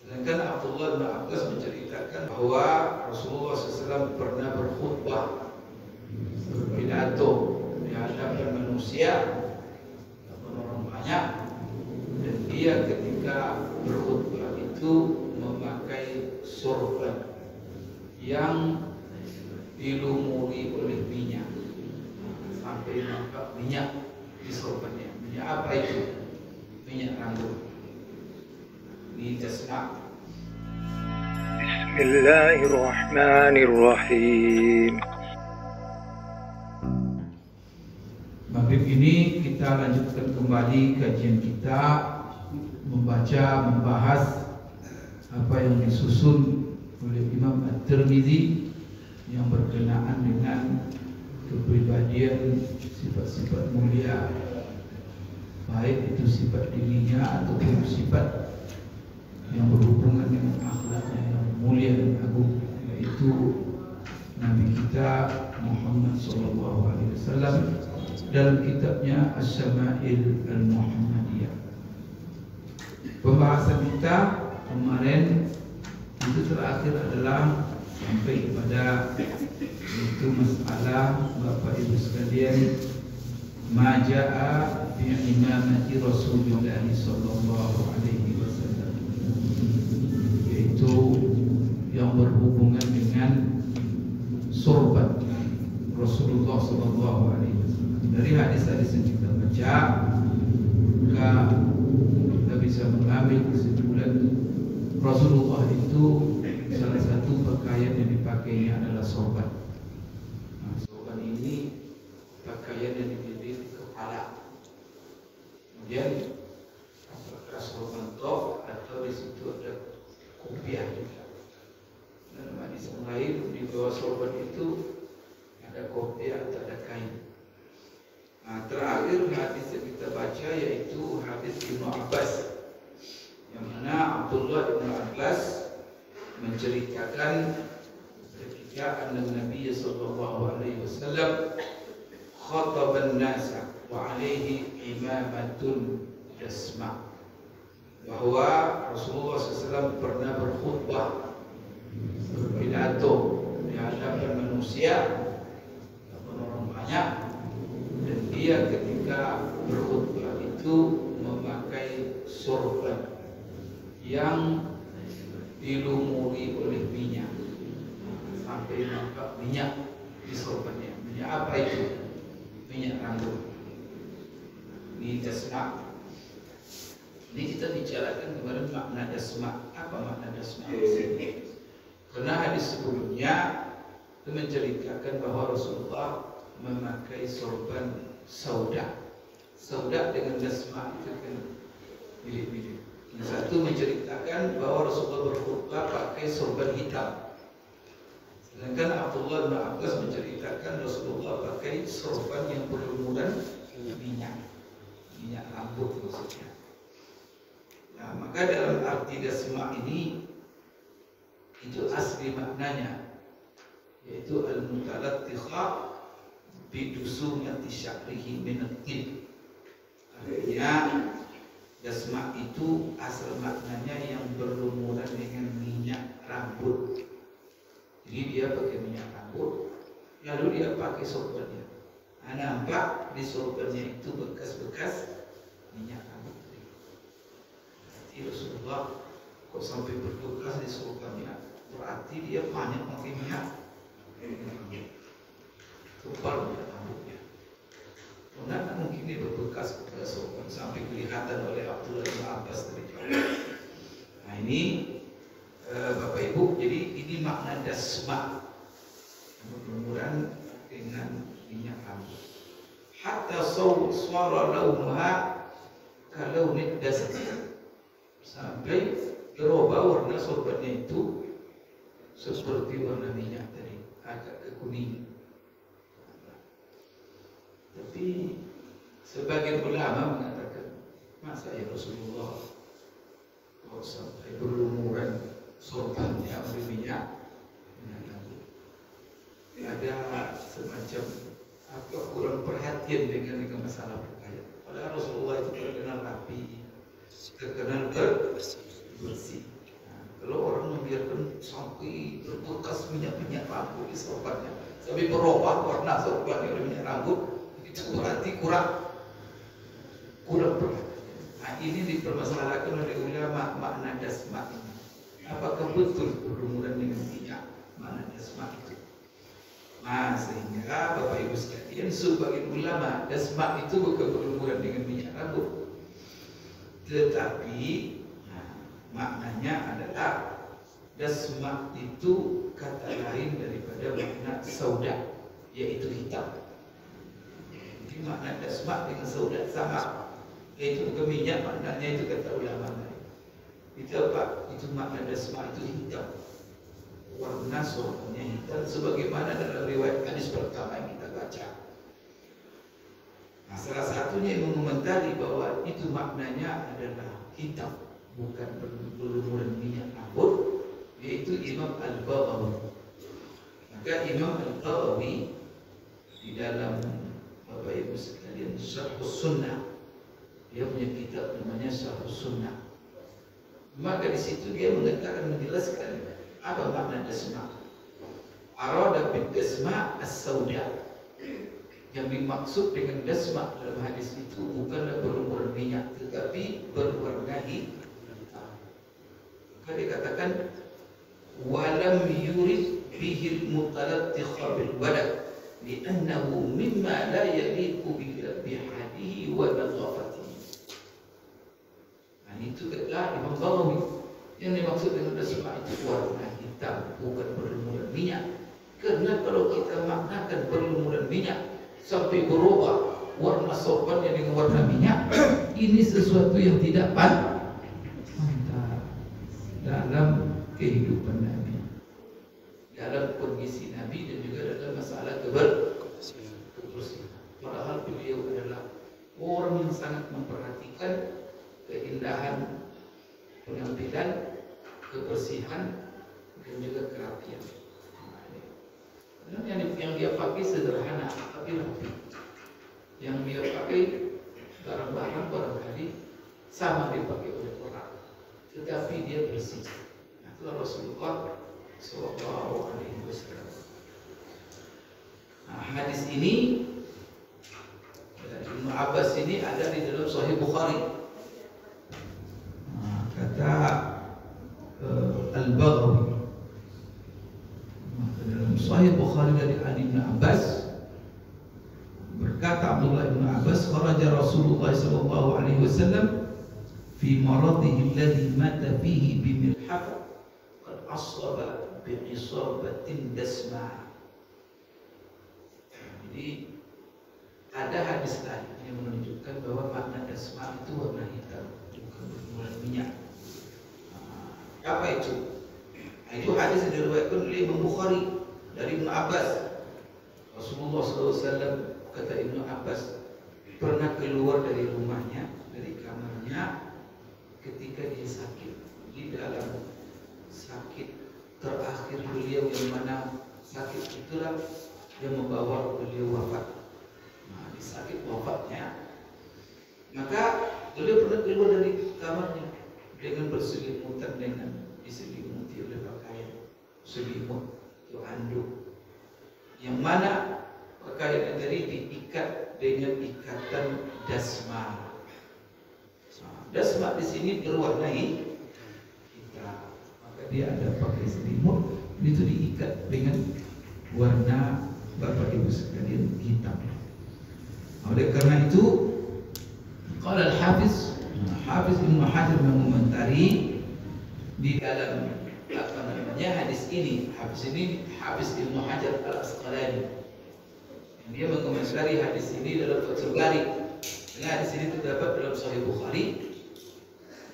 Sedangkan Abdullah bin Abbas menceritakan bahwa Rasulullah SAW pernah berkhutbah, berpidato di hadapan manusia, orang banyak, dan dia ketika berkhutbah itu memakai sorban yang dilumuri oleh minyak sampai nampak minyak di sorbannya. Minyak apa itu? Minyak rambut. Ini jasna. Bismillahirrahmanirrahim. Maghrib ini kita lanjutkan kembali kajian kita, membahas apa yang disusun oleh Imam At-Tirmidzi yang berkenaan dengan kepribadian sifat-sifat mulia, baik itu sifat dirinya ataupun sifat yang berhubungan dengan akhlaknya yang mulia dan agung, yaitu Nabi kita Muhammad SAW dalam kitabnya As-Syama'il Al-Muhammadiyah. Pembahasan kita kemarin itu terakhir adalah sampai kepada itu masalah Bapak Ibu sekalian, maja'a fi imamati Rasulullah sallallahu alaihi wasallam, yaitu yang berhubungan dengan sorban Rasulullah sallallahu alaihi wasallam. Dari hadis-hadis yang kita baca, maka kita bisa mengambil kesimpulan Rasulullah itu salah satu pakaian yang dipakainya adalah sorban. Nah, sorban ini pakaian yang dililit di kepala. Kemudian apakah sorban top atau di situ ada kopiah juga. Dan hadis yang lain di bawah sorban itu ada kopiah atau ada kain. Nah, terakhir hadis yang kita baca yaitu hadis Ibnu Abbas, yang mana Abdullah bin Abbas menceritakan ketika Nabi sallallahu alaihi wasallam khataban nasa wa alaihi imamatun jasma, bahwa Rasulullah SAW pernah berkhutbah, berpidato di hadapan manusia, orang banyak, dan dia ketika berkhutbah itu memakai sorban yang dilumuri oleh minyak sampai nampak minyak di sorbannya. Minyak apa itu? Minyak rambut. Ini jasma. Ini kita bicarakan kemarin makna jasma. Apa makna jasma di sini? Karena hadis sebelumnya itu menceritakan bahwa Rasulullah memakai sorban sauda. Sauda dengan jasma itu kan mirip-mirip. Yang satu menceritakan bahwa Rasulullah berkhutbah pakai sorban hitam. Sedangkan Abdullah bin Abbas menceritakan Rasulullah pakai sorban yang berlumuran minyak rambut maksudnya. Nah, maka dalam arti dasma ini itu asli maknanya, yaitu al-mutalattikha bidusumati sya'rihi min at-tib. Artinya jasma itu asal maknanya yang berlumuran dengan minyak rambut. Jadi dia pakai minyak rambut, lalu dia pakai sorbannya. Nah, nampak di sorbannya itu bekas-bekas minyak rambut. Jadi Rasulullah kok sampai berbekas di sorbannya, berarti dia banyak pakai minyak rambut. Tebal minyak rambutnya. Karena mungkin dia berbekas kepada sorban sampai kelihatan oleh Abdullah bin Abbas dari jauh. Nah ini Bapak Ibu, jadi ini makna dasma, berlumuran dengan minyak rambut. Hatta suara launuha kalau dasar, sampai berubah warna sorbannya itu seperti warna minyak tadi, agak kekuningan. Tapi sebagian ulama mengatakan, masa ya Rasulullah kok sampai berlumuran sorbannya oleh minyak rambut? Ada semacam apa kurang perhatian dengan masalah pakaian. Padahal Rasulullah itu terkenal rapi, terkenal bersih. Nah, minyak rambut di sorbannya. Sampai berubah warna sorbannya oleh minyak rambut. Itu berarti kurang berat. Nah, ini dipermasalahkan oleh ulama makna dasma ini. Apakah betul berumuran dengan minyak makna dasma itu? Nah, sehingga Bapak Ibu sekalian, sebagian ulama dasma itu bukan berumuran dengan minyak rambut, tetapi maknanya adalah dasma itu kata lain daripada makna sauda, yaitu hitam. Jadi makna dasma dengan sauda sama, yaitu bukan minyak, maknanya itu kata ulama lain. Itu apa? Itu makna dasma itu hitam, warna sorbannya hitam, sebagaimana dalam riwayat hadis pertama yang kita baca. Nah, salah satunya yang mengomentari bahwa itu maknanya adalah hitam, bukan berlumuran minyak rambut, yaitu Imam Al-Baghawi. Maka Imam Al-Baghawi di dalam Bapak Ibu sekalian Syarhus Sunnah, dia punya kitab namanya Syarhus Sunnah. Maka di situ dia mengatakan, menjelaskan apa makna dasma. Arada bid dasma as-sauda. Yang dimaksud dengan dasma dalam hadis itu bukanlah berlumuran minyak, tetapi berwarna hitam. Maka dikatakan walam yurid bihil mutalattikha bil badan li'annahu mimma la yaliqu bihadihi wa nadhafatihi. Nah, itu kata Imam Baghawi, yang dimaksud dengan dasma itu warna hitam, bukan berlumuran minyak. Karena kalau kita maknakan berlumuran minyak sampai berubah warna sorbannya dengan warna minyak, ini sesuatu yang tidak mantap dalam kehidupan Nabi, dalam kondisi Nabi, dan juga dalam masalah kebersihan. Padahal beliau adalah orang yang sangat memperhatikan keindahan penampilan, kebersihan, dan juga kerapian. Yang dia pakai sederhana tapi rapi. Yang dia pakai barang-barang barangkali sama dipakai oleh orang, tetapi dia bersih. Nah, itulah Rasulullah Sallallahu Alaihi Wasallam. Nah, hadis ini dari Ibnu Abbas ini ada di dalam Sahih Bukhari. Nah, kata Al-Baghawi, dalam Sahih Bukhari dari Ali bin Abbas, berkata Abdullah bin Abbas, kharaja Rasulullah sallallahu alaihi wasallam fi maradhihi alladhi mata fihi bi milhaf qad asaba bi isabatin dasma. Jadi ada hadis lain yang menunjukkan bahwa makna dasma itu warna hitam, bukan berwarna minyak. Apa itu? Itu hadis yang diriwayatkan oleh Imam Bukhari dari Ibnu Abbas. Rasulullah SAW, kata Ibnu Abbas, pernah keluar dari rumahnya, dari kamarnya, ketika dia sakit. Di dalam sakit terakhir beliau, yang mana sakit itulah yang membawa beliau wafat. Nah, di sakit wafatnya, maka beliau pernah keluar dari kamarnya dengan berselimutan, dengan diselimuti oleh pakaian selimut atau anduk, yang mana pakaian tadi diikat dengan ikatan dasma. Dasma di sini berwarna hitam, maka dia ada pakai selimut, itu diikat dengan warna Bapak Ibu sekalian hitam. Oleh karena itu, qala al-Hafiz Ibnu Hajar mengomentari di dalam hadis ini. Hafiz Ibnu Hajar Al-Asqalani, dia mengomentari hadis ini dalam Fathul Bari. Hadis ini terdapat dalam Sahih Bukhari.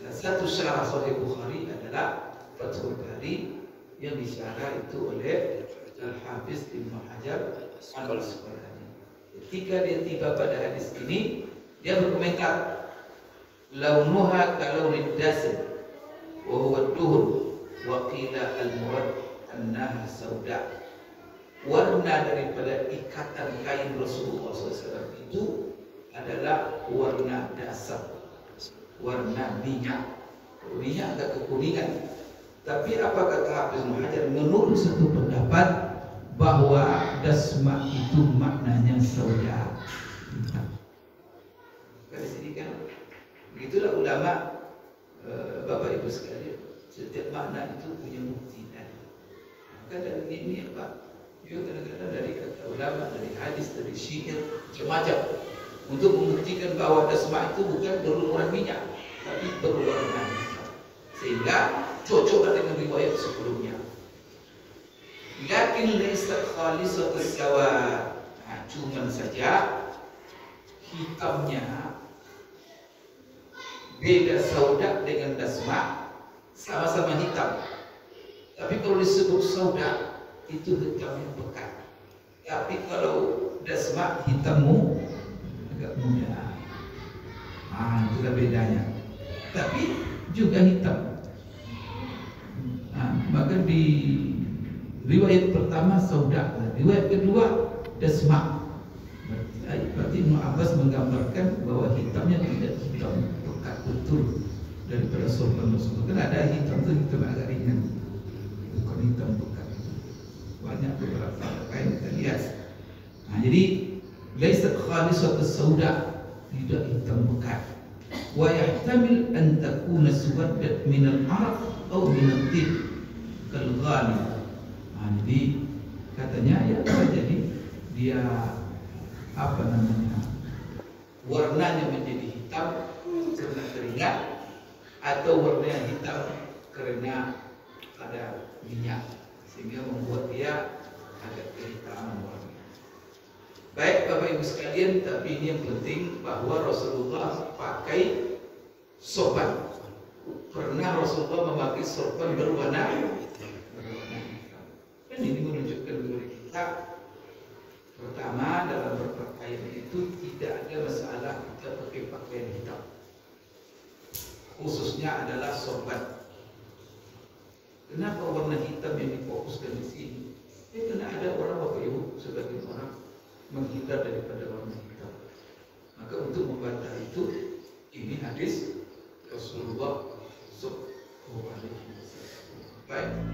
Dan satu syarah Sahih Bukhari adalah Fathul Bari yang disyarah itu oleh Al-Hafiz Ibnu Hajar Al-Asqalani. Ketika dia tiba pada hadis ini, dia berkomentar, launuha kalaunid dasm wa huwa ad-duhr wa qila al-murad annaha sauda. Warna daripada ikatan kain Rasulullah SAW itu adalah warna dasar, warna minyak. Minyak agak kekuningan, Tapi apa kata Hafiz Ibnu Hajar? Menurut satu pendapat bahwa dasma itu maknanya sauda. Dari sini kan begitulah ulama, Bapak Ibu sekalian, setiap makna itu punya bukti tadi. Maka dari ini apa? Juga kadang-kadang dari kata ulama, dari hadis, dari syair, macam-macam untuk membuktikan bahwa dasma itu bukan berlumuran minyak, tapi berwarna hitam, sehingga cocok dengan riwayat sebelumnya. Lakin laisa khalisatus sawad. Nah, cuman saja hitamnya beda sauda dengan dasma, sama-sama hitam. Tapi kalau disebut sauda itu hitamnya pekat. Tapi kalau dasma hitammu agak muda. Ah, itulah bedanya. Tapi juga hitam. Nah, maka di riwayat pertama sauda, riwayat kedua dasma. Berarti Ibnu Abbas menggambarkan bahwa hitamnya tidak hitam pekat betul daripada sorban tersebut. Kan ada hitam itu hitam agak ringan, bukan hitam pekat. Banyak beberapa kain kita lihat. Nah, jadi laisat khalisatus sauda, tidak hitam pekat. Wa yahtamil an takuna suwaddat min al-araq atau min al-tib kal ghalib. Nah, jadi katanya ya bisa jadi dia apa namanya, warnanya menjadi hitam karena keringat, atau warnanya hitam karena ada minyak, sehingga membuat dia agak kehitaman warnanya. Baik Bapak Ibu sekalian, tapi ini yang penting bahwa Rasulullah pakai sorban. Pernah Rasulullah memakai sorban berwarna hitam. Dan ini menunjukkan kepada kita, pertama, dalam berpakaian itu tidak ada masalah kita pakai pakaian hitam. Khususnya adalah sorban. Kenapa warna hitam yang difokuskan di sini? Karena ada orang, Bapak Ibu, sebagian orang menghindar daripada warna hitam. Maka untuk membantah itu, ini hadis Rasulullah SAW. Baik.